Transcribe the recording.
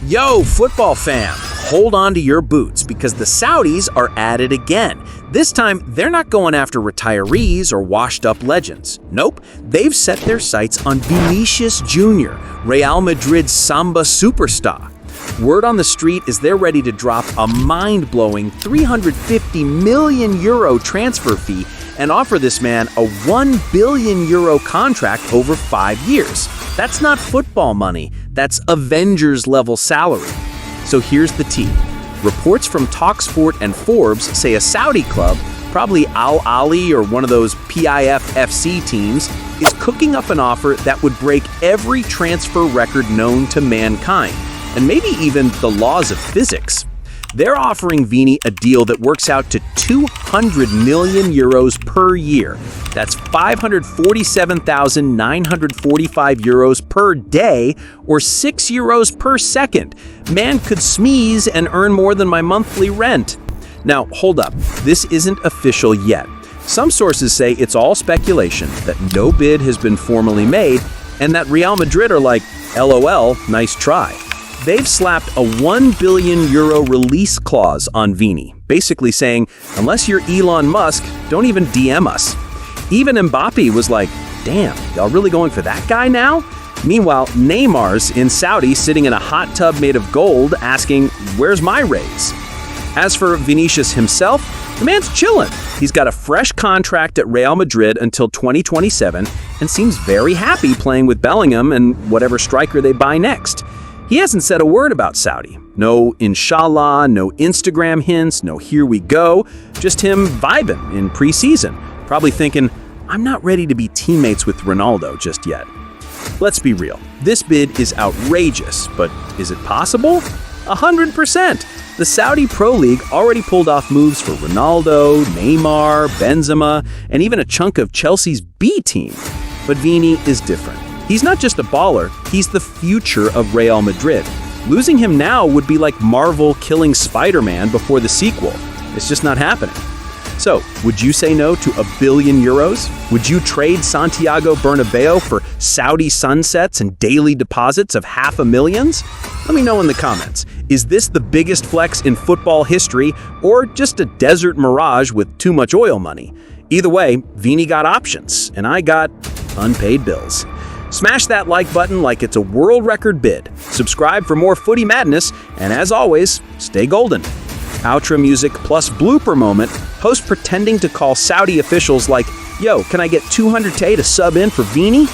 Yo, football fam, hold on to your boots because the Saudis are at it again. This time, they're not going after retirees or washed-up legends. Nope, they've set their sights on Vinicius Júnior, Real Madrid's Samba superstar. Word on the street is they're ready to drop a mind-blowing €350 million transfer fee and offer this man a €1 billion contract over 5 years. That's not football money, that's Avengers-level salary. So here's the tea. Reports from TalkSport and Forbes say a Saudi club, probably Al-Ahli or one of those PIF-FC teams, is cooking up an offer that would break every transfer record known to mankind, and maybe even the laws of physics. They're offering Vini a deal that works out to €200 million per year. That's €547,945 per day, or €6 per second. Man could sneeze and earn more than my monthly rent. Now, hold up. This isn't official yet. Some sources say it's all speculation, that no bid has been formally made, and that Real Madrid are like, LOL, nice try. They've slapped a €1 billion release clause on Vini, basically saying, unless you're Elon Musk, don't even DM us. Even Mbappe was like, damn, y'all really going for that guy now? Meanwhile, Neymar's in Saudi sitting in a hot tub made of gold asking, where's my raise? As for Vinicius himself, the man's chillin'. He's got a fresh contract at Real Madrid until 2027 and seems very happy playing with Bellingham and whatever striker they buy next. He hasn't said a word about Saudi. No inshallah, no Instagram hints, no here we go. Just him vibing in preseason, probably thinking, I'm not ready to be teammates with Ronaldo just yet. Let's be real. This bid is outrageous, but is it possible? 100%. The Saudi Pro League already pulled off moves for Ronaldo, Neymar, Benzema, and even a chunk of Chelsea's B team. But Vini is different. He's not just a baller, he's the future of Real Madrid. Losing him now would be like Marvel killing Spider-Man before the sequel. It's just not happening. So, would you say no to €1 billion? Would you trade Santiago Bernabeu for Saudi sunsets and daily deposits of $500,000? Let me know in the comments. Is this the biggest flex in football history, or just a desert mirage with too much oil money? Either way, Vini got options, and I got unpaid bills. Smash that like button like it's a world record bid. Subscribe for more footy madness, and as always, stay golden. Outro music plus blooper moment, host pretending to call Saudi officials like, yo, can I get 200K to sub in for Vini?